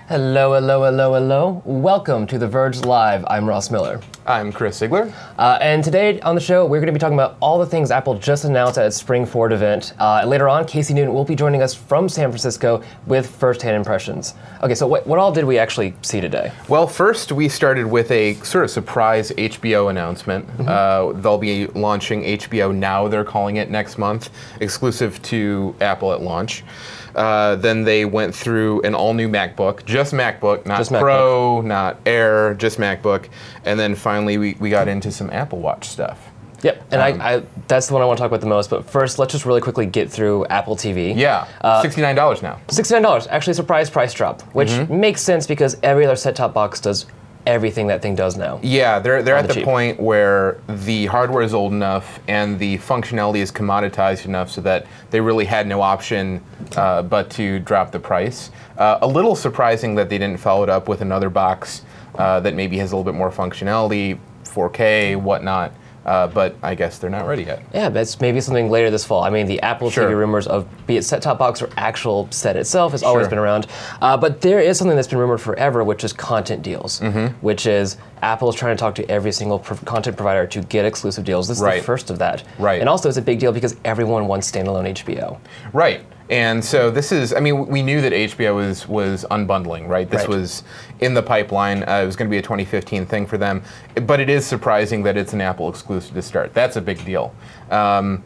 Hello, hello, hello, hello. Welcome to The Verge Live. I'm Ross Miller. I'm Chris Ziegler. And today on the show, we're going to be talking about all the things Apple just announced at its Spring Forward event. Later on, Casey Newton will be joining us from San Francisco with first-hand impressions. Okay, so what all did we actually see today? Well, first we started with a sort of surprise HBO announcement. They'll be launching HBO Now, they're calling it, next month, exclusive to Apple at launch. Then they went through an all-new MacBook, just MacBook, not just Pro, not Air, just MacBook. And then finally we got into some Apple Watch stuff. Yep, and I that's the one I want to talk about the most, but first, let's just really quickly get through Apple TV. Yeah, $69 now. $69, actually a surprise price drop, which makes sense because every other set-top box does everything that thing does now. Yeah, they're at the point where the hardware is old enough and the functionality is commoditized enough so that they really had no option but to drop the price. A little surprising that they didn't follow it up with another box that maybe has a little bit more functionality, 4K, whatnot. But I guess they're not ready yet. Yeah, that's maybe something later this fall. I mean, the Apple TV rumors of be it set-top box or actual set itself has always been around. But there is something that's been rumored forever, which is content deals, which is Apple is trying to talk to every single content provider to get exclusive deals. This is the first of that. And also it's a big deal because everyone wants standalone HBO. Right. And so this is, I mean, we knew that HBO was unbundling, right? This was in the pipeline. It was going to be a 2015 thing for them. But it is surprising that it's an Apple exclusive to start. That's a big deal. But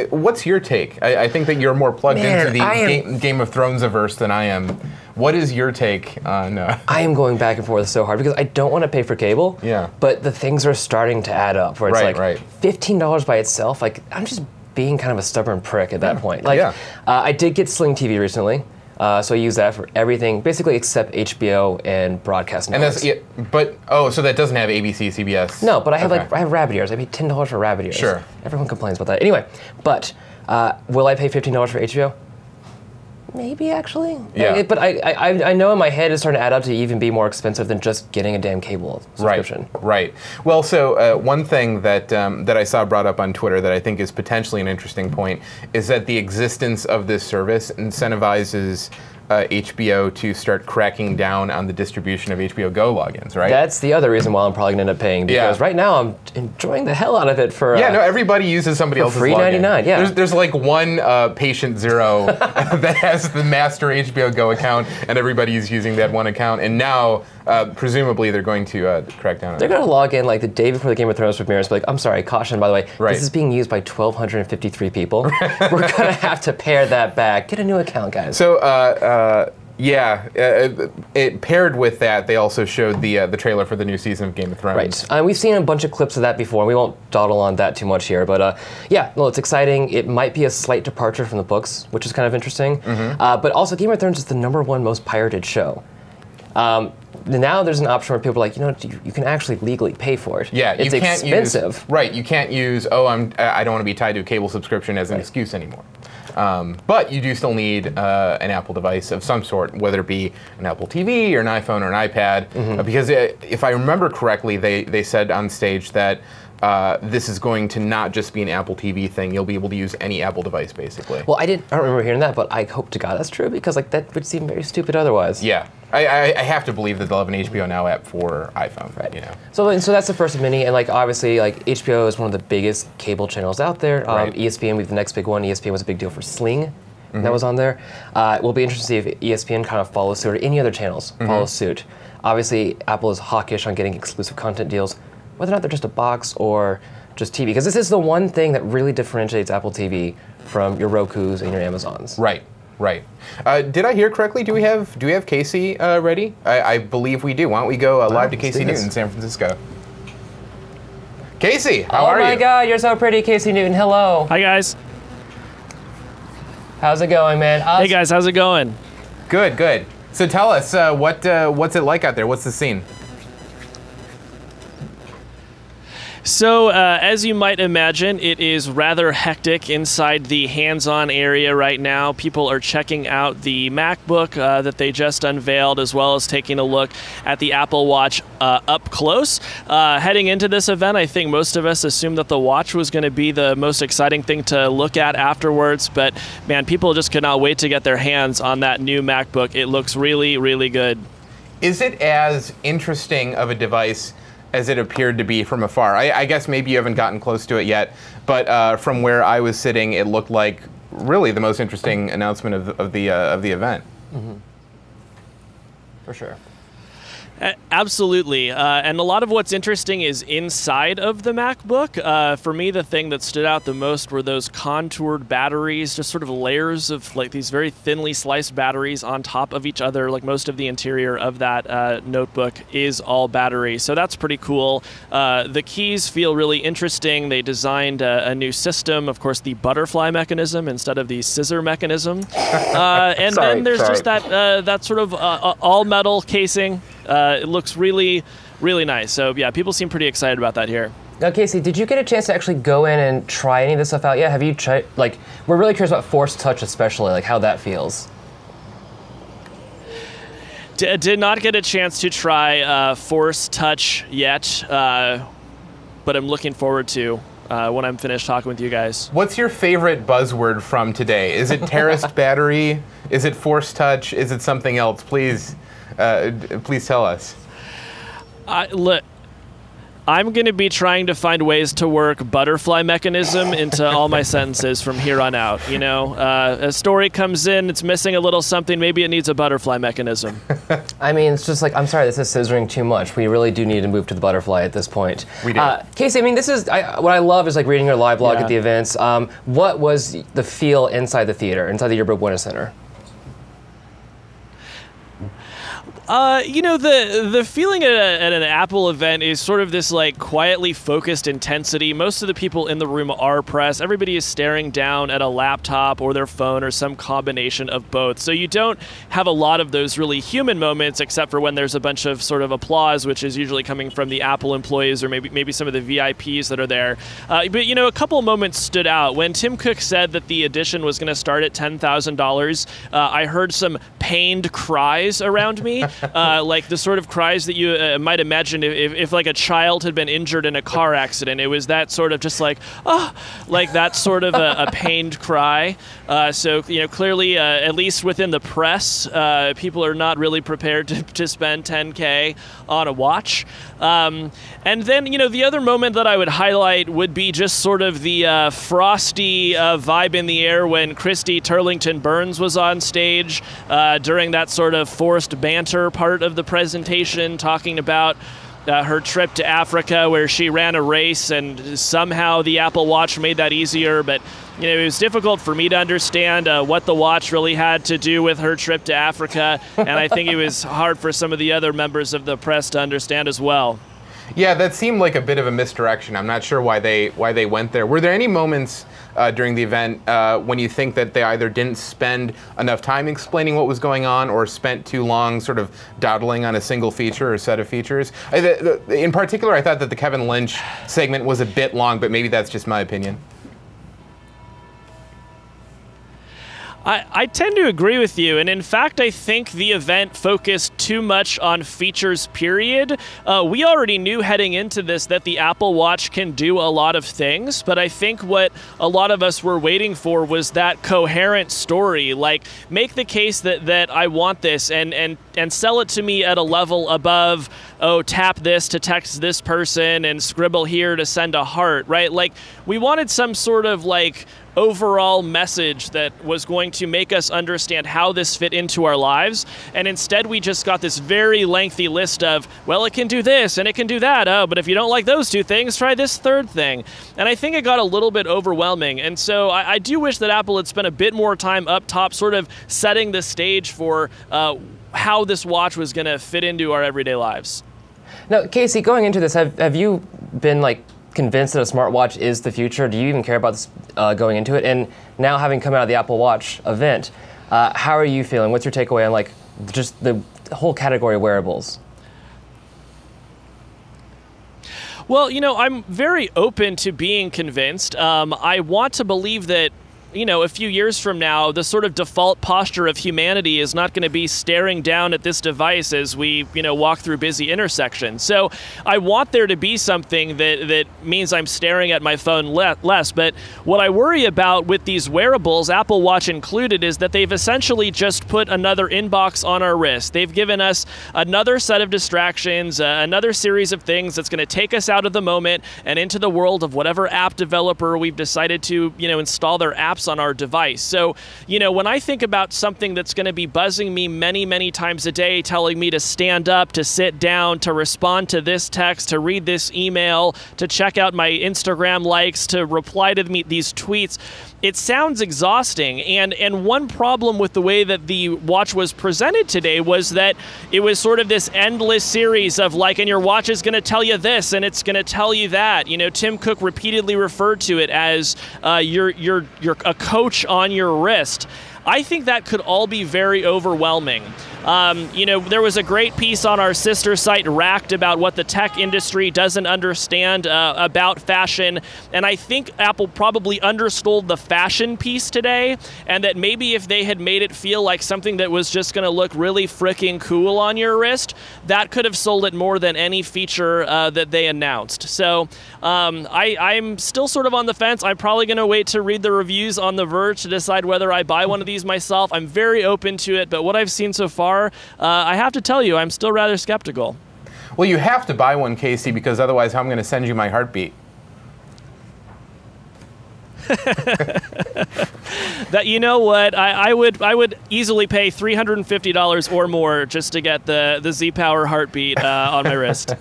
what's your take? I think that you're more plugged into the Game of Thrones-averse than I am. What is your take on... I am going back and forth so hard because I don't want to pay for cable. Yeah. But the things are starting to add up where it's like $15 by itself. Like, I'm just being kind of a stubborn prick at that point. Like, I did get Sling TV recently, so I use that for everything, basically except HBO and broadcast networks. And so that doesn't have ABC, CBS. No, but I have I have rabbit ears. I paid $10 for rabbit ears. Sure. Everyone complains about that. Anyway, but will I pay $15 for HBO? Maybe, actually. Yeah. But I know in my head it's starting to add up to even be more expensive than just getting a damn cable subscription. Right. Well, so one thing that I saw brought up on Twitter that I think is potentially an interesting point is that the existence of this service incentivizes HBO to start cracking down on the distribution of HBO Go logins, right? That's the other reason why I'm probably going to end up paying, because right now I'm enjoying the hell out of it for... no, everybody uses somebody else's free login. $3.99, yeah. There's like one patient zero that has the master HBO Go account, and everybody's using that one account, and now presumably they're going to crack down on it. They're going to log in like the day before the Game of Thrones premieres, but like, I'm sorry, caution, by the way, this is being used by 1,253 people. We're going to have to pare that back. Get a new account, guys. So, it paired with that, they also showed the trailer for the new season of Game of Thrones. Right. We've seen a bunch of clips of that before. We won't dawdle on that too much here, but it's exciting. It might be a slight departure from the books, which is kind of interesting. But also, Game of Thrones is the #1 most pirated show. Now there's an option where people are like, you can actually legally pay for it. Yeah, it's expensive. You can't use, I don't want to be tied to a cable subscription as an excuse anymore. But you do still need an Apple device of some sort, whether it be an Apple TV or an iPhone or an iPad. Because if I remember correctly, they said on stage that this is going to not just be an Apple TV thing. You'll be able to use any Apple device, basically. Well, I don't remember hearing that, but I hope to God that's true, because like that would seem very stupid otherwise. Yeah. I have to believe that they'll have an HBO Now app for iPhone. So that's the first of many, and like obviously like HBO is one of the biggest cable channels out there. ESPN will be the next big one. ESPN was a big deal for Sling. That was on there. It will be interesting to see if ESPN kind of follows suit, or any other channels follow suit. Obviously, Apple is hawkish on getting exclusive content deals, whether or not they're just a box or just TV, because this is the one thing that really differentiates Apple TV from your Rokus and your Amazons. Right. Did I hear correctly? Do we have Casey ready? I believe we do. Why don't we go live to Casey Newton in San Francisco? Casey, how are you? Oh my God, you're so pretty, Casey Newton. Hello. Hi guys. How's it going, man? Hey guys, how's it going? Good. So tell us, what's it like out there? What's the scene? So, as you might imagine, it is rather hectic inside the hands-on area right now. People are checking out the MacBook that they just unveiled, as well as taking a look at the Apple Watch up close. Heading into this event, I think most of us assumed that the watch was going to be the most exciting thing to look at afterwards, but man, people just could not wait to get their hands on that new MacBook. It looks really, really good. Is it as interesting of a device as it appeared to be from afar? I guess maybe you haven't gotten close to it yet, but from where I was sitting, it looked like really the most interesting announcement of the event. Mm-hmm. For sure. Absolutely. And a lot of what's interesting is inside of the MacBook. For me, the thing that stood out the most were those contoured batteries, just sort of layers of like these very thinly sliced batteries on top of each other. Like most of the interior of that notebook is all battery. So that's pretty cool. The keys feel really interesting. They designed a new system, of course, the butterfly mechanism instead of the scissor mechanism. And then there's just that sort of all metal casing. It looks really, really nice. So yeah, people seem pretty excited about that here. Now, Casey, did you get a chance to actually go in and try any of this stuff out yet? Have you tried, like, we're really curious about Force Touch especially, like how that feels. Did not get a chance to try Force Touch yet, but I'm looking forward to when I'm finished talking with you guys. What's your favorite buzzword from today? Is it terraced battery? Is it Force Touch? Is it something else? Please tell us. Look, I'm going to be trying to find ways to work butterfly mechanism into all my sentences from here on out. You know, a story comes in, it's missing a little something, maybe it needs a butterfly mechanism. I mean, it's just like, I'm sorry, this is scissoring too much. We really do need to move to the butterfly at this point. We do. Casey, I mean, this is, what I love is like reading your live blog at the events. What was the feel inside the theater, inside the Yearbook Winter Center? You know, the feeling at an Apple event is sort of this like quietly focused intensity. Most of the people in the room are press. Everybody is staring down at a laptop or their phone or some combination of both. So you don't have a lot of those really human moments, except for when there's a bunch of sort of applause, which is usually coming from the Apple employees or maybe some of the VIPs that are there. But you know, a couple moments stood out. When Tim Cook said that the edition was going to start at $10,000, I heard some pained cries around me. Like the sort of cries that you might imagine if like a child had been injured in a car accident. It was that sort of just like, oh, like that sort of a pained cry. So, you know, clearly, at least within the press, people are not really prepared to spend $10K on a watch. And then, you know, the other moment that I would highlight would be just sort of the frosty vibe in the air when Christy Turlington Burns was on stage during that sort of forced banter part of the presentation, talking about her trip to Africa where she ran a race and somehow the Apple Watch made that easier. But you know, it was difficult for me to understand what the watch really had to do with her trip to Africa. And I think it was hard for some of the other members of the press to understand as well. Yeah, that seemed like a bit of a misdirection. I'm not sure why they went there. Were there any moments during the event when you think that they either didn't spend enough time explaining what was going on or spent too long sort of dawdling on a single feature or set of features? In particular, I thought that the Kevin Lynch segment was a bit long, but maybe that's just my opinion. I tend to agree with you, and in fact, I think the event focused too much on features, period. We already knew heading into this that the Apple Watch can do a lot of things, but I think what a lot of us were waiting for was that coherent story, like make the case that I want this and sell it to me at a level above, oh, tap this to text this person and scribble here to send a heart, right? Like, we wanted some sort of like overall message that was going to make us understand how this fit into our lives. And instead, we just got this very lengthy list of, well, it can do this and it can do that. Oh, but if you don't like those two things, try this third thing. And I think it got a little bit overwhelming. And so I do wish that Apple had spent a bit more time up top sort of setting the stage for how this watch was going to fit into our everyday lives. Now, Casey, going into this, have you been like convinced that a smartwatch is the future? Do you even care about this going into it? And now having come out of the Apple Watch event, how are you feeling? What's your takeaway on like just the whole category of wearables? Well, I'm very open to being convinced. I want to believe that, a few years from now, the sort of default posture of humanity is not going to be staring down at this device as we, walk through busy intersections. So I want there to be something that means I'm staring at my phone less. But what I worry about with these wearables, Apple Watch included, is that they've essentially just put another inbox on our wrist. They've given us another set of distractions, another series of things that's going to take us out of the moment and into the world of whatever app developer we've decided to, install their apps on our device. So, when I think about something that's going to be buzzing me many, many times a day, telling me to stand up, to sit down, to respond to this text, to read this email, to check out my Instagram likes, to reply to these tweets, it sounds exhausting. And one problem with the way that the watch was presented today was that it was sort of this endless series of and your watch is going to tell you this and it's going to tell you that. Tim Cook repeatedly referred to it as you're a coach on your wrist. I think that could all be very overwhelming. There was a great piece on our sister site, Racked, about what the tech industry doesn't understand about fashion. And I think Apple probably undersold the fashion piece today, and that maybe if they had made it feel like something that was just going to look really freaking cool on your wrist, that could have sold it more than any feature that they announced. So I'm still sort of on the fence. I'm probably going to wait to read the reviews on The Verge to decide whether I buy one of these myself. I'm very open to it, but what I've seen so far, I have to tell you, I'm still rather skeptical. Well, you have to buy one, Casey, because otherwise how am I going to send you my heartbeat? That what I would easily pay $350 or more just to get the Z-Power heartbeat on my wrist.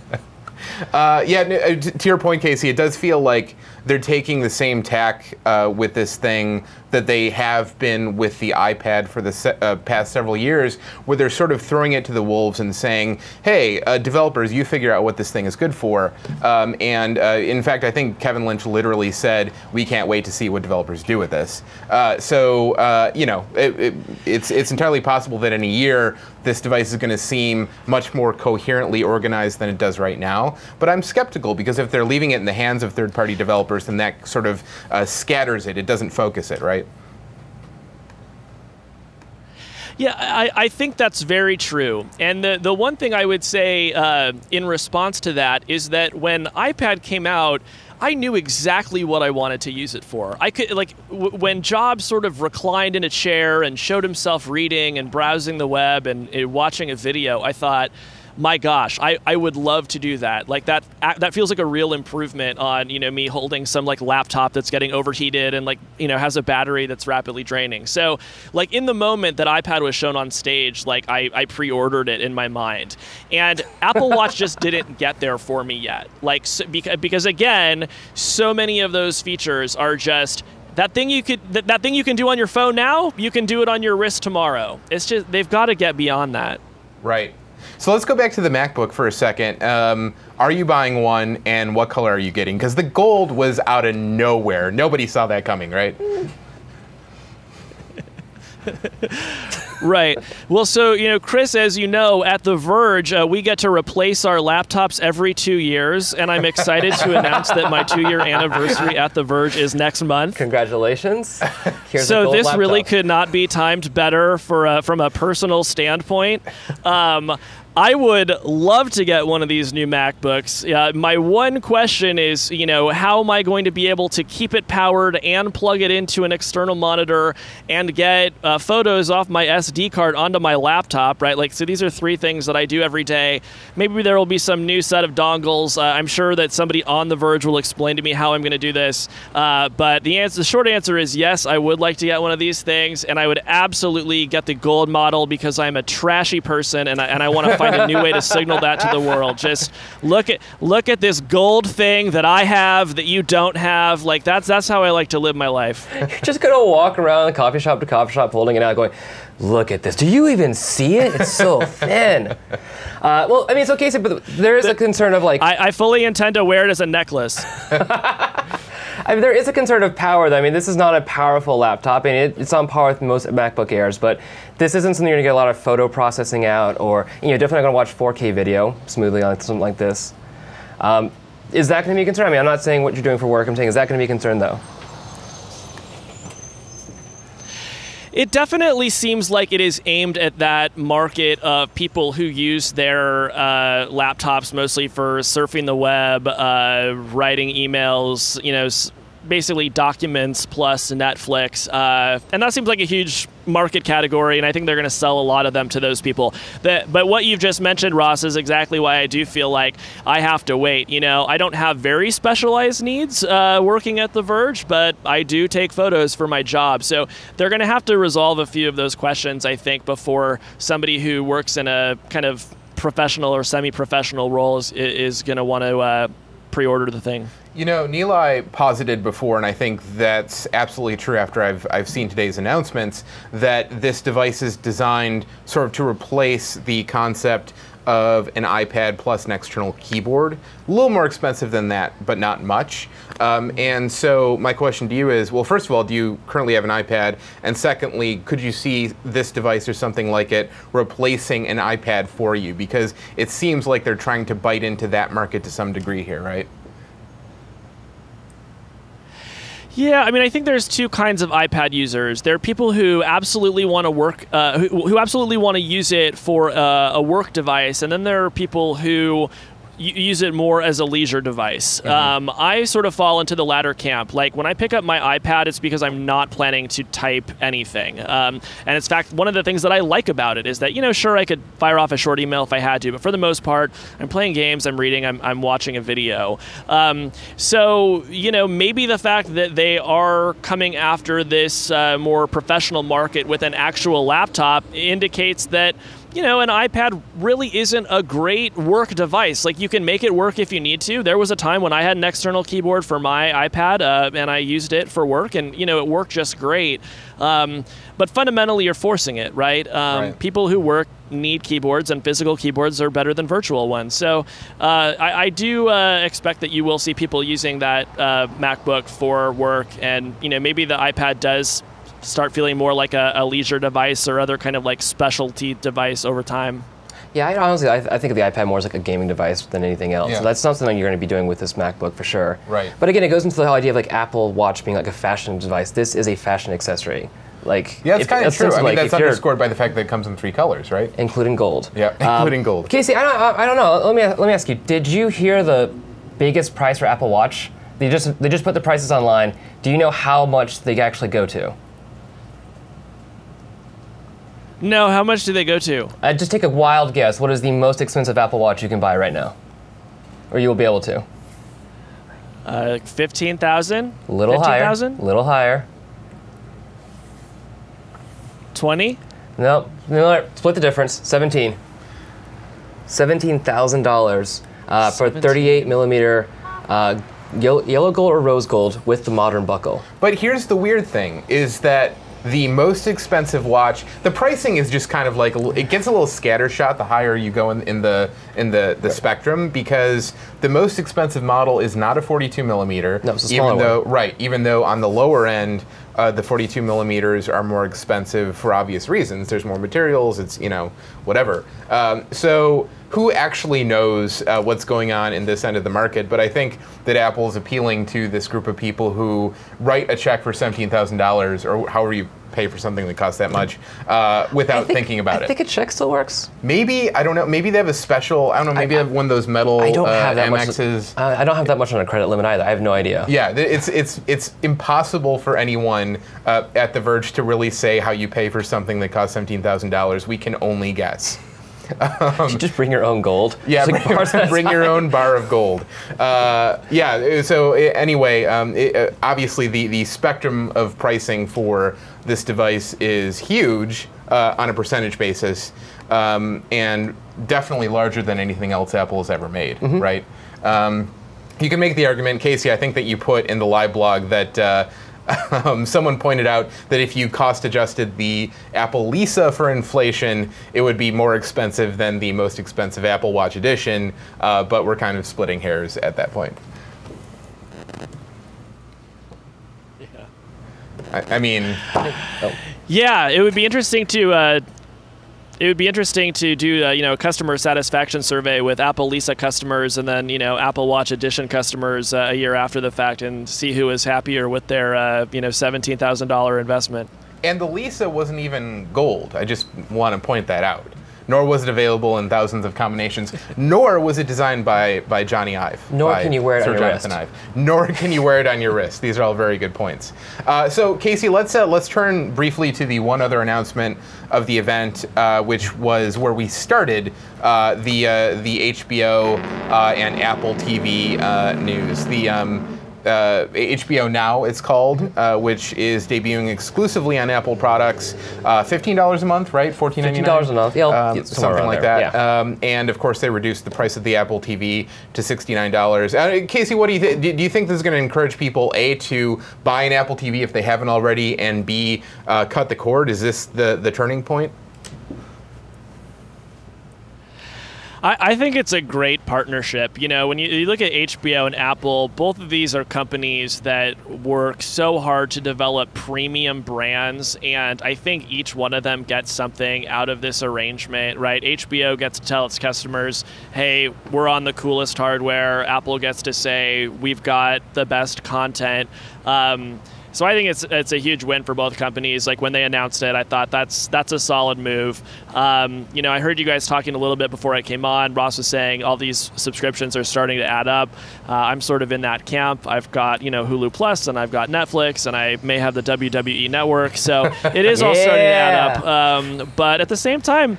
To your point, Casey, it does feel like they're taking the same tack with this thing that they have been with the iPad for the past several years, where they're sort of throwing it to the wolves and saying, hey, developers, you figure out what this thing is good for. In fact, I think Kevin Lynch literally said, we can't wait to see what developers do with this. It's entirely possible that in a year, this device is going to seem much more coherently organized than it does right now. But I'm skeptical, because if they're leaving it in the hands of third-party developers, then that sort of scatters it. It doesn't focus it, right? Yeah, I think that's very true. And the one thing I would say in response to that is that when iPad came out, I knew exactly what I wanted to use it for. I could, when Jobs sort of reclined in a chair and showed himself reading and browsing the web and watching a video, I thought, my gosh, I would love to do that. That feels like a real improvement on, me holding some laptop that's getting overheated and has a battery that's rapidly draining. So in the moment that iPad was shown on stage, I pre-ordered it in my mind. And Apple Watch just didn't get there for me yet. Because again, so many of those features are just that thing you can do on your phone now, you can do it on your wrist tomorrow. It's just, they've got to get beyond that. Right. So let's go back to the MacBook for a second. Are you buying one, and what color are you getting? Because the gold was out of nowhere. Nobody saw that coming, right? Right. Well, so, Chris, as you know, at The Verge, we get to replace our laptops every 2 years, and I'm excited to announce that my 2-year anniversary at The Verge is next month. Congratulations. Here's so this laptop. really could not be timed better from a personal standpoint. I would love to get one of these new MacBooks. My one question is, how am I going to be able to keep it powered and plug it into an external monitor and get photos off my SD card onto my laptop, right? So these are 3 things that I do every day. Maybe there will be some new set of dongles. I'm sure that somebody on The Verge will explain to me how I'm going to do this. But the short answer is yes, I would like to get one of these things, and I would absolutely get the gold model because I'm a trashy person and I want to find a new way to signal that to the world. Just look at this gold thing that I have that you don't have. That's how I like to live my life. You're just gonna walk around coffee shop to coffee shop holding it out going, look at this. Do you even see it? It's so thin. Well, I mean, it's okay, but there is a concern of I fully intend to wear it as a necklace. I mean, there is a concern of power, though. I mean, this is not a powerful laptop, and it's on par with most MacBook Airs, but this isn't something you're going to get a lot of photo processing out, or definitely not going to watch 4K video smoothly on something like this. Is that going to be a concern? I mean, I'm not saying what you're doing for work. I'm saying, is that going to be a concern, though? It definitely seems like it is aimed at that market of people who use their laptops mostly for surfing the web, writing emails, basically documents plus Netflix. And that seems like a huge market category, and I think they're going to sell a lot of them to those people. But what you've just mentioned, Ross, is exactly why I do feel like I have to wait. I don't have very specialized needs working at The Verge, but I do take photos for my job. So they're going to have to resolve a few of those questions, I think, before somebody who works in a kind of professional or semi-professional role is going to want to pre-order the thing. Nilay posited before, and I think that's absolutely true after I've seen today's announcements, that this device is designed sort of to replace the concept of an iPad plus an external keyboard. A little more expensive than that, but not much. And so my question to you is, well, first of all, do you currently have an iPad? And secondly, could you see this device or something like it replacing an iPad for you? Because it seems like they're trying to bite into that market to some degree here, right? Yeah, I mean, I think there's two kinds of iPad users. There are people who absolutely want to work, who absolutely want to use it for a work device, and then there are people who use it more as a leisure device. Mm-hmm. I sort of fall into the latter camp. Like when I pick up my iPad, it's because I'm not planning to type anything. And in fact, one of the things that I like about it is that, sure, I could fire off a short email if I had to, but for the most part, I'm playing games, I'm reading, I'm watching a video. So, maybe the fact that they are coming after this more professional market with an actual laptop indicates that an iPad really isn't a great work device. Like, you can make it work if you need to. There was a time when I had an external keyboard for my iPad, and I used it for work, and, it worked just great. But fundamentally, you're forcing it, right? Right. People who work need keyboards, and physical keyboards are better than virtual ones. So I do expect that you will see people using that MacBook for work, and, maybe the iPad does start feeling more like a leisure device or other kind of like specialty device over time. Yeah, I think of the iPad more as like a gaming device than anything else. Yeah. So that's something that you're going to be doing with this MacBook for sure. Right. But again, it goes into the whole idea of like Apple Watch being like a fashion device. This is a fashion accessory. Like, yeah, it's kind of true. I mean, that's if underscored by the fact that it comes in 3 colors, right? Including gold. Yeah, including gold. Casey, I don't know. Let me ask you. Did you hear the biggest price for Apple Watch? They just put the prices online. Do you know how much they actually go to? No, how much do they go to? Just take a wild guess. What is the most expensive Apple Watch you can buy right now? Or you will be able to? 15,000? Little 15,000? higher. Little higher. 20? Nope. Split the difference. 17. $17,000 for 38 millimeter yellow gold or rose gold with the modern buckle. But here's the weird thing, is that the most expensive watch, the pricing is just kind of like, it gets a little scattershot the higher you go in the spectrum, because the most expensive model is not a 42 millimeter. No, it's a smaller one. Right, even though on the lower end, the 42 millimeters are more expensive for obvious reasons. There's more materials, it's, whatever. So who actually knows what's going on in this end of the market? But I think that Apple is appealing to this group of people who write a check for $17,000 or however you pay for something that costs that much without thinking about it. I think a check still works. Maybe, I don't know, maybe they have a special, I don't know, maybe they have one of those metal I don't have that MXs. I don't have that much on a credit limit either. I have no idea. Yeah, it's impossible for anyone at The Verge to really say how you pay for something that costs $17,000. We can only guess. You should just bring your own gold. Yeah, bring your own bar of gold. Yeah, so anyway, obviously the spectrum of pricing for this device is huge on a percentage basis, and definitely larger than anything else Apple has ever made, right? You can make the argument, Casey, I think that you put in the live blog that someone pointed out that if you cost-adjusted the Apple Lisa for inflation, it would be more expensive than the most expensive Apple Watch edition, but we're kind of splitting hairs at that point. Yeah. I mean... Yeah, it would be interesting to it would be interesting to do a customer satisfaction survey with Apple Lisa customers and then Apple Watch Edition customers a year after the fact and see who is happier with their $17,000 investment. And the Lisa wasn't even gold. I just want to point that out. Nor was it available in thousands of combinations. Nor was it designed by Johnny Ive. Nor can you wear it on your wrist. Nor can you wear it on your wrist. These are all very good points. So Casey, let's turn briefly to the one other announcement of the event, which was where we started the HBO and Apple TV news. The HBO Now, it's called, which is debuting exclusively on Apple products. $15 a month, right? $14.99? $15 a month, yeah. Something like that. Yeah. And of course, they reduced the price of the Apple TV to $69. Casey, what do you think? Do you think this is going to encourage people, A, to buy an Apple TV if they haven't already, and B, cut the cord? Is this the turning point? I think it's a great partnership. When you look at HBO and Apple, both of these are companies that work so hard to develop premium brands, and I think each one of them gets something out of this arrangement, right? HBO gets to tell its customers, hey, we're on the coolest hardware. Apple gets to say, we've got the best content. So I think it's a huge win for both companies. Like when they announced it, I thought that's a solid move. I heard you guys talking a little bit before I came on. Ross was saying all these subscriptions are starting to add up. I'm sort of in that camp. I've got Hulu Plus and I've got Netflix and I may have the WWE Network. So it is all starting to add up. But at the same time,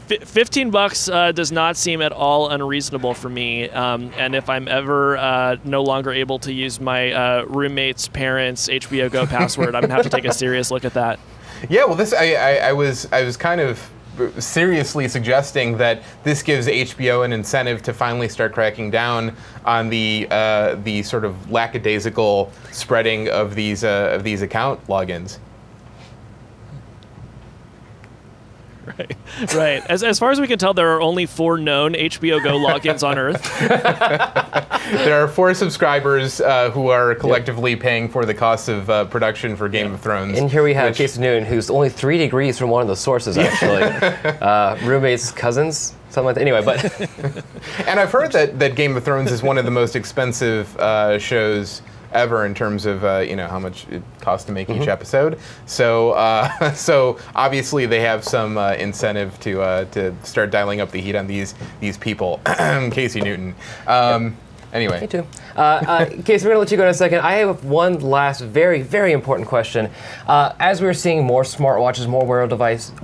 $15 does not seem at all unreasonable for me. And if I'm ever no longer able to use my roommate's parents' HBO Go password, I'm gonna have to take a serious look at that. Yeah, well, this I was kind of seriously suggesting that this gives HBO an incentive to finally start cracking down on the sort of lackadaisical spreading of these account logins. Right. As far as we can tell, there are only 4 known HBO Go logins on Earth. There are 4 subscribers who are collectively paying for the cost of production for Game of Thrones. And here we have Casey Newton, who's only 3 degrees from one of the sources, actually. Roommates, cousins, something like that. Anyway, but... And I've heard that Game of Thrones is one of the most expensive shows ever in terms of how much it costs to make each episode. So so obviously they have some incentive to start dialing up the heat on these people. Casey Newton. Anyway. Me too. Casey, we're going to let you go in a second. I have one last very, very important question. As we're seeing more smartwatches, more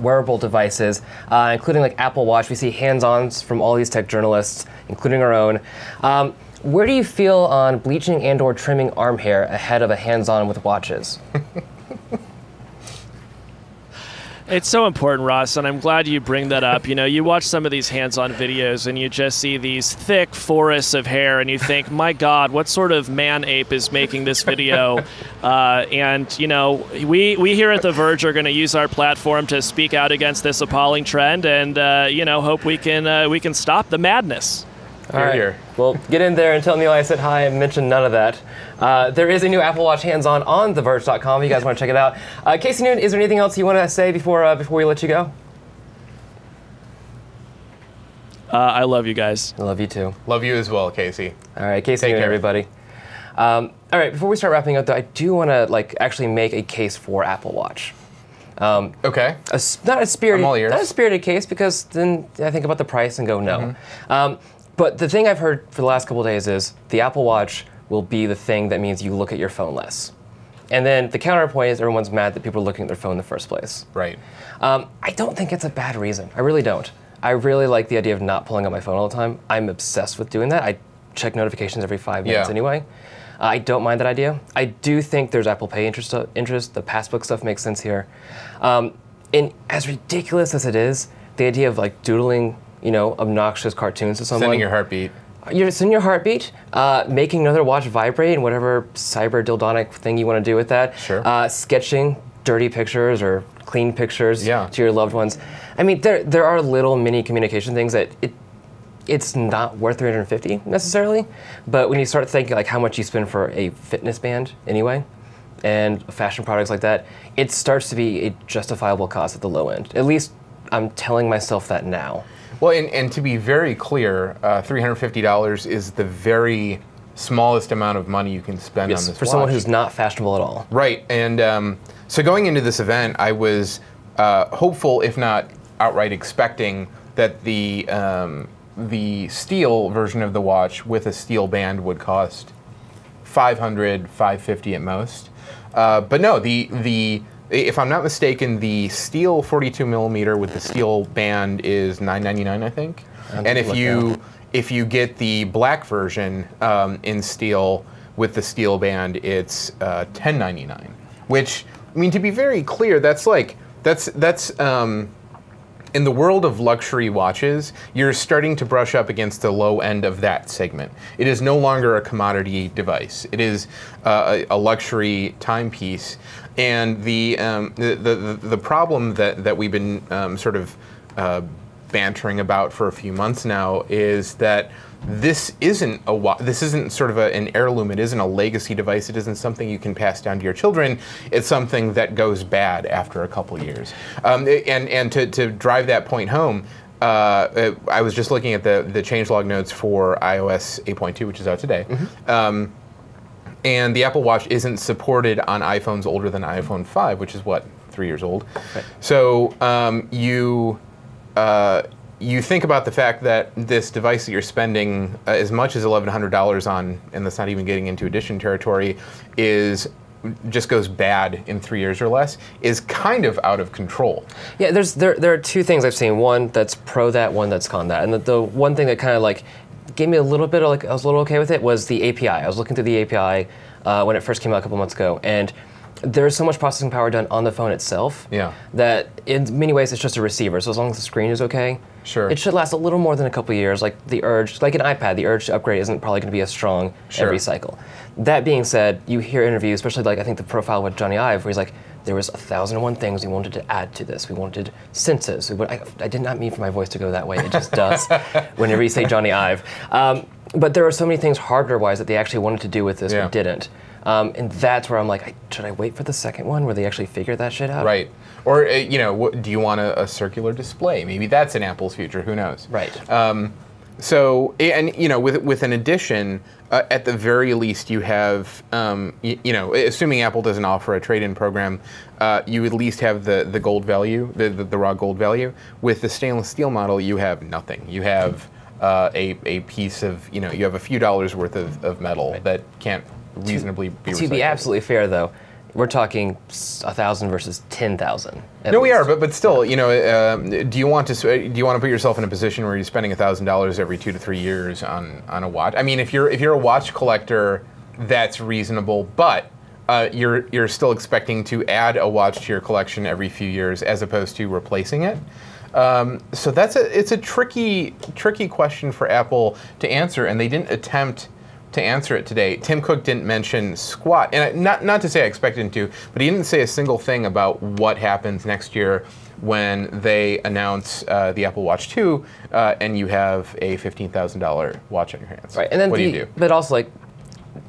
wearable devices, including like Apple Watch, we see hands-ons from all these tech journalists, including our own. Where do you feel on bleaching and/or trimming arm hair ahead of a hands-on with watches? It's so important, Ross, and I'm glad you bring that up. You watch some of these hands-on videos and you just see these thick forests of hair and you think, my God, what sort of man-ape is making this video? We here at The Verge are going to use our platform to speak out against this appalling trend and, hope we can stop the madness. All right. Here. Well, get in there and tell Neil I said hi and mention none of that. There is a new Apple Watch hands-on on TheVerge.com. If you guys want to check it out. Casey Newton, is there anything else you want to say before we let you go? I love you guys. I love you too. Love you as well, Casey. All right, Casey Newton, everybody. All right, before we start wrapping up, though, I do want to actually make a case for Apple Watch. Okay. Not a spirited case, because then I think about the price and go no. But the thing I've heard for the last couple of days is the Apple Watch will be the thing that means you look at your phone less. And then the counterpoint is everyone's mad that people are looking at their phone in the first place. Right. I don't think it's a bad reason. I really don't. I really like the idea of not pulling out my phone all the time. I'm obsessed with doing that. I check notifications every 5 minutes anyway. I don't mind that idea. I do think there's Apple Pay interest. The Passbook stuff makes sense here. And as ridiculous as it is, the idea of doodling obnoxious cartoons to someone. Sending your heartbeat. You're sending your heartbeat, making another watch vibrate, and whatever cyber dildonic thing you want to do with that. Sure. Sketching dirty pictures or clean pictures to your loved ones. I mean, there are little mini communication things that it's not worth $350 necessarily, but when you start thinking how much you spend for a fitness band anyway, and fashion products like that, it starts to be a justifiable cost at the low end, at least I'm telling myself that now. Well, and to be very clear, $350 is the very smallest amount of money you can spend on this for watch. someone who's not fashionable at all. Right, and so going into this event, I was hopeful, if not outright expecting, that the steel version of the watch with a steel band would cost $500, $550 at most. But no, if I'm not mistaken, the steel 42 millimeter with the steel band is $999, I think. And if you get the black version in steel with the steel band, it's $1099. Which, I mean, to be very clear, that's in the world of luxury watches, you're starting to brush up against the low end of that segment. It is no longer a commodity device. It is a luxury timepiece, and the problem that we've been sort of bantering about for a few months now is that this isn't sort of an heirloom. It isn't a legacy device. It isn't something you can pass down to your children. It's something that goes bad after a couple years. And to drive that point home, I was just looking at the changelog notes for iOS 8.2, which is out today. Mm-hmm. And the Apple Watch isn't supported on iPhones older than iPhone 5, which is what, 3 years old. Right. So you think about the fact that this device that you're spending as much as $1,100 on, and that's not even getting into edition territory, just goes bad in 3 years or less, is kind of out of control. Yeah, there are two things I've seen. One that's pro that, one that's con that. And the one thing that kind of like gave me a little bit of I was a little okay with it was the API. I was looking through the API when it first came out a couple months ago, and there's so much processing power done on the phone itself that in many ways it's just a receiver. So as long as the screen is okay, it should last a little more than a couple of years. Like the urge, like an iPad, the urge to upgrade isn't probably going to be as strong every cycle. That being said, you hear interviews, especially like I think the profile with Johnny Ive, where he's like, there was 1,001 things we wanted to add to this. We wanted senses. I did not mean for my voice to go that way. It just does whenever you say Johnny Ive. But there are so many things hardware-wise that they actually wanted to do with this but didn't. And that's where I'm like, should I wait for the second one where they actually figure that shit out? Right. Or, do you want a circular display? Maybe that's in Apple's future. Who knows? Right. So, and, with an edition, at the very least you have, assuming Apple doesn't offer a trade-in program, you at least have the gold value, the raw gold value. With the stainless steel model, you have nothing. You have a piece of, you have a few dollars worth of metal that can't reasonably be recycled. To be absolutely fair, though, we're talking 1,000 versus 10,000. No, we are, but still, do you want to put yourself in a position where you're spending $1,000 every 2 to 3 years on a watch? I mean, if you're a watch collector, that's reasonable, but you're still expecting to add a watch to your collection every few years as opposed to replacing it. So it's a tricky question for Apple to answer, and they didn't attempt to answer it today. Tim Cook didn't mention squat, and not to say I expected him to, but he didn't say a single thing about what happens next year when they announce the Apple Watch 2 and you have a $15,000 watch on your hands. Right, and then what do you do? But also,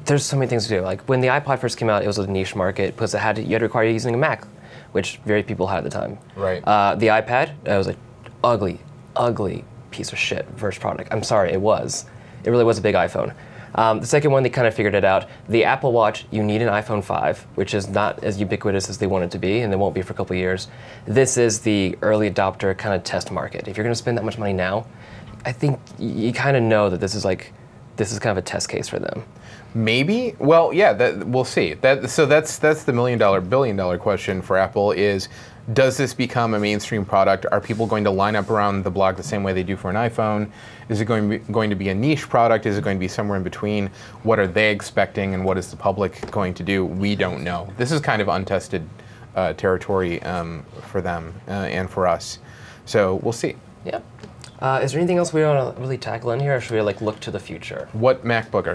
there's so many things to do. Like when the iPod first came out, it was a niche market because you had to require using a Mac, which very few people had at the time. Right. The iPad, it was an ugly piece of shit Verge product. I'm sorry, it was. It really was a big iPhone. The second one, they kind of figured it out. The Apple Watch, you need an iPhone 5, which is not as ubiquitous as they want it to be, and it won't be for a couple of years. This is the early adopter kind of test market. If you're going to spend that much money now, I think you kind of know that this is kind of a test case for them. Maybe. Well, yeah, we'll see. So that's the billion-dollar question for Apple is, does this become a mainstream product? Are people going to line up around the block the same way they do for an iPhone? Is it going to be a niche product? Is it going to be somewhere in between? What are they expecting, and what is the public going to do? We don't know. This is kind of untested territory for them and for us. So we'll see. Yeah. Is there anything else we want to really tackle in here, or should we look to the future? What MacBook are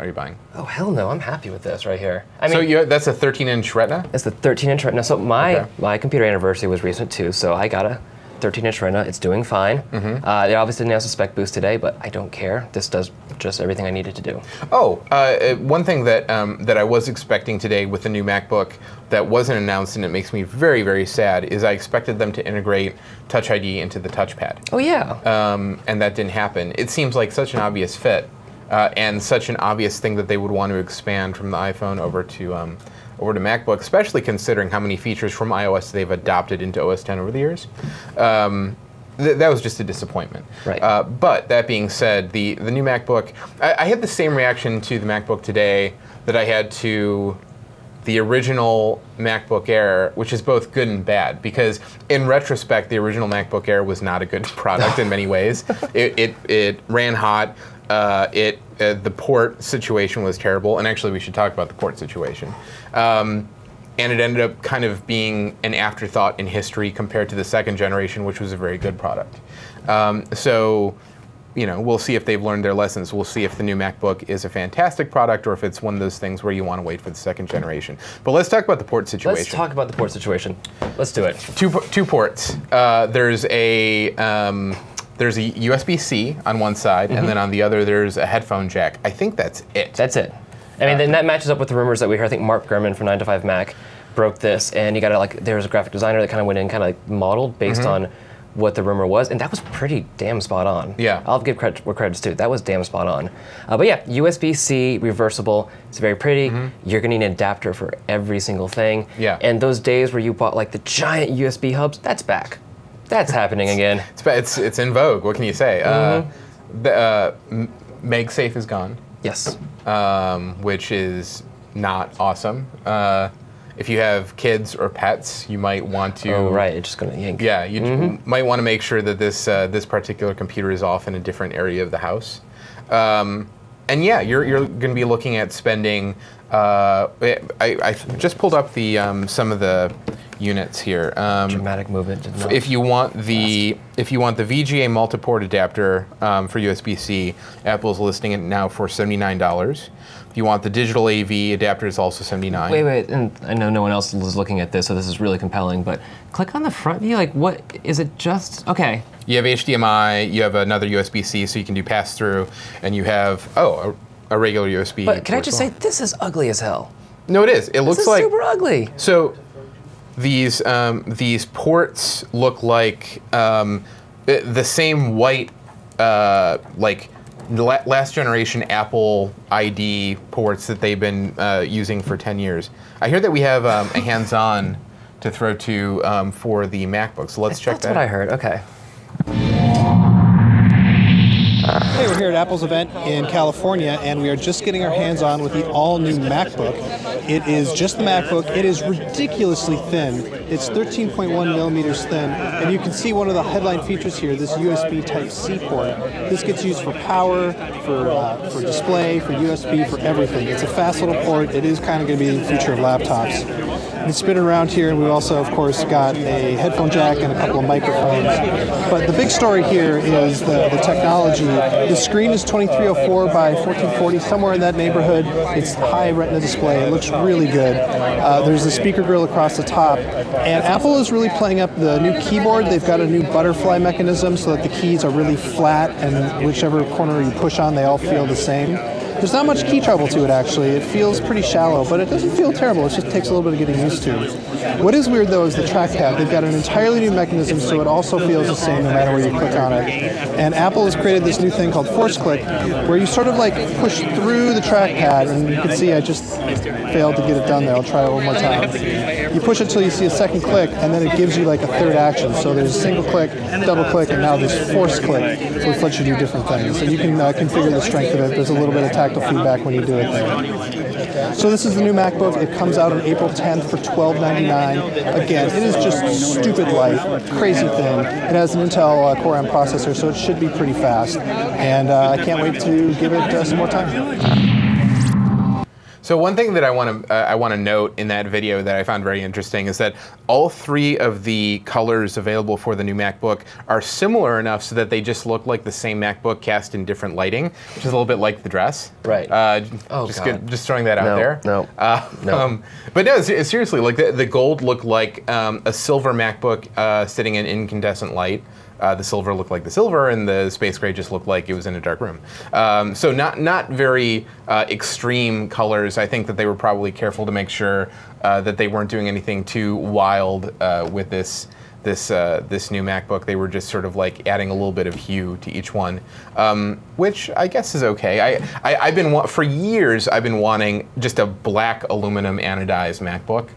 you buying? Oh hell no! I'm happy with this right here. I mean, so that's a 13-inch Retina? It's the 13-inch Retina. So my computer anniversary was recent too, so I gotta 13-inch Retina. It's doing fine. They obviously announced a spec boost today, but I don't care. This does just everything I needed to do. Oh, one thing that that I was expecting today with the new MacBook that wasn't announced, and it makes me very, very sad, is I expected them to integrate Touch ID into the touchpad. Oh, yeah. And that didn't happen. It seems like such an obvious fit, and such an obvious thing that they would want to expand from the iPhone over to MacBook, especially considering how many features from iOS they've adopted into OS X over the years. That was just a disappointment. Right. But that being said, the new MacBook, I had the same reaction to the MacBook today that I had to the original MacBook Air, which is both good and bad, because in retrospect, the original MacBook Air was not a good product in many ways. It ran hot. The port situation was terrible, and actually we should talk about the port situation. And it ended up kind of being an afterthought in history compared to the second generation, which was a very good product. So, you know, we'll see if they've learned their lessons. We'll see if the new MacBook is a fantastic product or if it's one of those things where you want to wait for the second generation. But let's talk about the port situation. Let's talk about the port situation. Let's do it. Two ports. There's a USB-C on one side, and then on the other there's a headphone jack. I think that's it. That's it. I mean, then that matches up with the rumors that we heard. I think Mark Gurman from 9 to 5 Mac broke this, and you got to there was a graphic designer that kind of went in, kind of modeled based on what the rumor was, and that was pretty damn spot on. Yeah. I'll give credit where credit's due. That was damn spot on. But yeah, USB-C, reversible. It's very pretty. You're going to need an adapter for every single thing. Yeah. And those days where you bought like the giant USB hubs, that's back. That's happening again. It's in vogue. What can you say? MagSafe is gone. Yes. Which is not awesome. If you have kids or pets, you might want to. Oh right, it's just gonna yank. Yeah, you might want to make sure that this particular computer is off in a different area of the house. And yeah, you're going to be looking at spending. I just pulled up the some of the units here. Dramatic movement. If you want the VGA multi-port adapter for USB-C, Apple's listing it now for $79. If you want the digital AV adapter, it's also $79. Wait, and I know no one else is looking at this, so this is really compelling. But click on the front view. Like, what is it? Just okay. You have HDMI. You have another USB-C, so you can do pass-through, and you have a regular USB. But can I just say, this is ugly as hell. No, it is. It looks like super ugly. So these ports look like the same white like last generation Apple ID ports that they've been using for 10 years. I hear that we have a hands-on to throw to for the MacBook, so let's check that. That's what I heard. Okay. Hey, we're here at Apple's event in California, and we are just getting our hands on with the all-new MacBook. It is just the MacBook. It is ridiculously thin. It's 13.1 millimeters thin, and you can see one of the headline features here, this USB Type-C port. This gets used for power, for display, for USB, for everything. It's a fast little port. It is kind of going to be the future of laptops. We spin it around here, and we also, of course, got a headphone jack and a couple of microphones. But the big story here is the technology. The screen is 2304 by 1440, somewhere in that neighborhood. It's high retina display. It looks really good. There's a speaker grill across the top. And Apple is really playing up the new keyboard. They've got a new butterfly mechanism so that the keys are really flat, and whichever corner you push on, they all feel the same. There's not much key trouble to it, actually. It feels pretty shallow, but it doesn't feel terrible. It just takes a little bit of getting used to. What is weird, though, is the trackpad. They've got an entirely new mechanism, so it also feels the same no matter where you click on it. And Apple has created this new thing called Force Click, where you sort of like push through the trackpad, and you can see I just failed to get it done there. I'll try it one more time. You push it until you see a second click, and then it gives you like a third action. So there's a single click, double click, and now there's Force Click, which lets you do different things. And you can configure the strength of it. There's a little bit of tactile feedback when you do it there. So this is the new MacBook. It comes out on April 10th for $12.99. Again, it is just stupid light, crazy thin. It has an Intel Core M processor, so it should be pretty fast. And I can't wait to give it some more time. So one thing that I want to note in that video that I found very interesting is that all 3 of the colors available for the new MacBook are similar enough so that they just look like the same MacBook cast in different lighting, which is a little bit like the dress. Right. Just throwing that out there. No. But no, seriously, like the gold looked like a silver MacBook sitting in incandescent light. The silver looked like the silver, and the space gray just looked like it was in a dark room. So not very extreme colors. I think that they were probably careful to make sure that they weren't doing anything too wild with this new MacBook. They were just sort of like adding a little bit of hue to each one, which I guess is okay. I've been for years I've been wanting just a black aluminum anodized MacBook,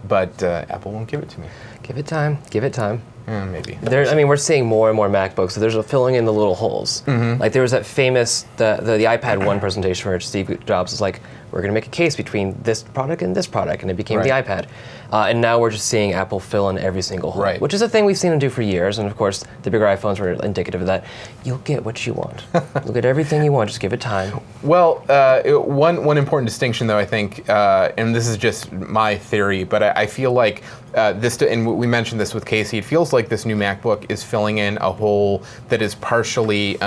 but Apple won't give it to me. Give it time. Give it time. Maybe. I mean, we're seeing more and more MacBooks, so there's a filling in the little holes. Like there was that famous, the iPad 1 presentation where Steve Jobs was like, we're going to make a case between this product, and it became the iPad. And now we're just seeing Apple fill in every single hole, which is a thing we've seen them do for years. And of course, the bigger iPhones were indicative of that. You'll get what you want. You'll get everything you want, just give it time. Well, one important distinction, though, I think, and this is just my theory, but I feel like and we mentioned this with Casey, it feels like this new MacBook is filling in a hole that is partially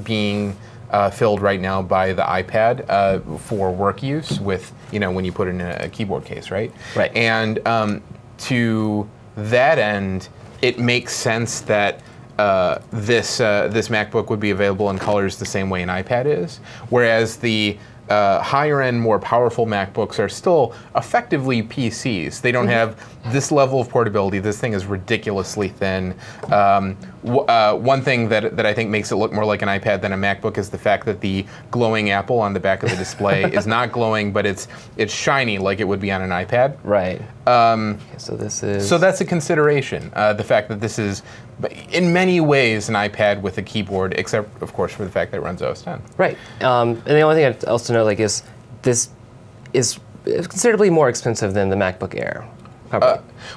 being filled right now by the iPad for work use with, when you put it in a keyboard case, right? Right. And to that end, it makes sense that this MacBook would be available in colors the same way an iPad is, whereas the higher-end, more powerful MacBooks are still effectively PCs. They don't have this level of portability. This thing is ridiculously thin. One thing that I think makes it look more like an iPad than a MacBook is the fact that the glowing apple on the back of the display is not glowing, but it's shiny like it would be on an iPad. Right. Okay, so that's a consideration. The fact that this is, in many ways, an iPad with a keyboard, except, of course, for the fact that it runs OS X. Right. And the only thing else to note, is this is considerably more expensive than the MacBook Air.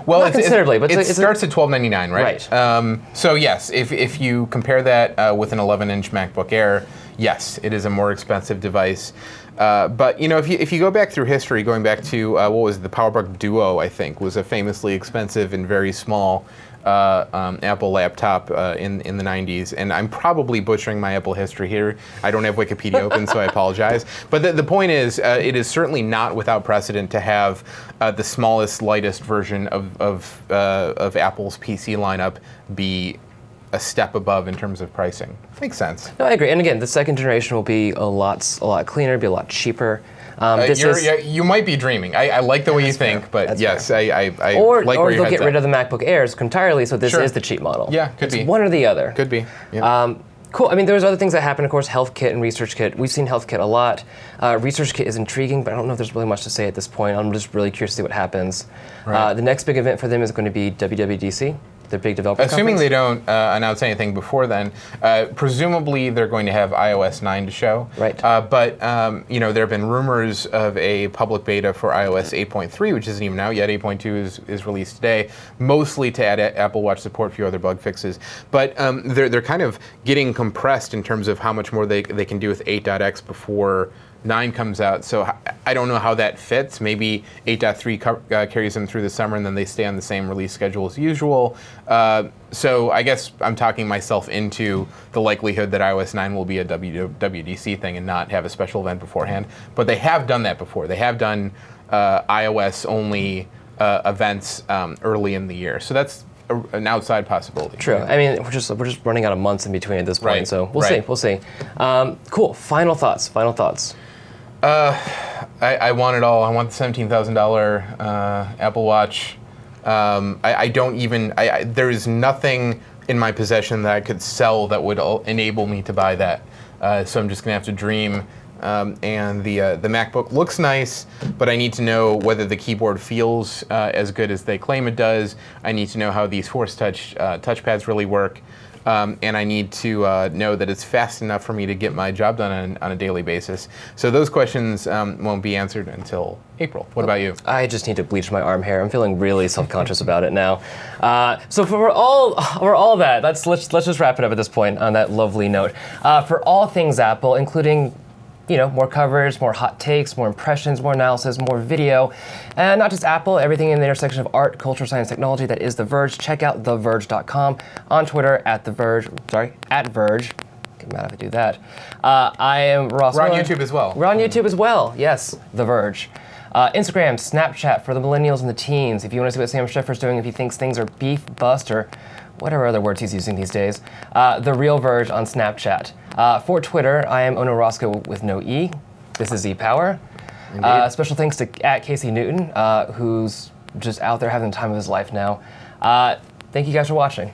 Well, not considerably, but it starts at $1299, right? Right. So yes, if you compare that with an 11-inch MacBook Air, yes, it is a more expensive device. But if you go back through history, going back to what was it, the PowerBook Duo, I think, was a famously expensive and very small Apple laptop in the 90s, and I'm probably butchering my Apple history here. I don't have Wikipedia open, so I apologize. But the point is, it is certainly not without precedent to have the smallest, lightest version of Apple's PC lineup be a step above in terms of pricing. Makes sense. No, I agree. And again, the second generation will be a lot cleaner, be a lot cheaper. You might be dreaming. I like the way you think, but That's yes, fair. I or like or where your they'll head's get rid at. of the MacBook Airs entirely, so this Sure. is the cheap model. Yeah, could it's be. one or the other. Could be. Yeah. Cool. I mean, there's other things that happen, of course, HealthKit and ResearchKit. We've seen HealthKit a lot. ResearchKit is intriguing, but I don't know if there's really much to say at this point. I'm just really curious to see what happens. Right. The next big event for them is going to be WWDC. Their big developer Assuming conference. they don't announce anything before then, presumably they're going to have iOS 9 to show. Right. But there have been rumors of a public beta for iOS 8.3, which isn't even out yet. 8.2 is released today, mostly to add Apple Watch support, a few other bug fixes. But they're kind of getting compressed in terms of how much more they can do with 8.x before 9 comes out, so I don't know how that fits. Maybe 8.3 carries them through the summer, and then they stay on the same release schedule as usual. So I guess I'm talking myself into the likelihood that iOS 9 will be a WWDC thing and not have a special event beforehand. But they have done that before. They have done iOS-only events early in the year. So that's an outside possibility. True. I mean, we're just running out of months in between at this point, Right. so we'll see. We'll see. Cool. Final thoughts. I want it all. I want the $17,000 Apple Watch. I don't even. There is nothing in my possession that I could sell that would enable me to buy that. So I'm just gonna have to dream. And the MacBook looks nice, but I need to know whether the keyboard feels as good as they claim it does. I need to know how these Force Touch touchpads really work. And I need to know that it's fast enough for me to get my job done on a daily basis. So those questions won't be answered until April. What about you? I just need to bleach my arm hair. I'm feeling really self-conscious about it now. So for all that, let's just wrap it up at this point on that lovely note. For all things Apple, including more coverage, more hot takes, more impressions, more analysis, more video, and not just Apple, everything in the intersection of art, culture, science, technology. That is The Verge. Check out theverge.com, on Twitter at Verge. Get mad if I do that. I am Ross. We're on Miller. YouTube as well. We're on YouTube as well. Yes, The Verge. Instagram, Snapchat for the millennials and the teens. If you want to see what Sam Schefter's doing, if he thinks things are beef, bust, or whatever other words he's using these days, The Real Verge on Snapchat. For Twitter, I am Ono Roscoe with no E. This is E-Power. Special thanks to @Casey Newton, who's just out there having the time of his life now. Thank you guys for watching.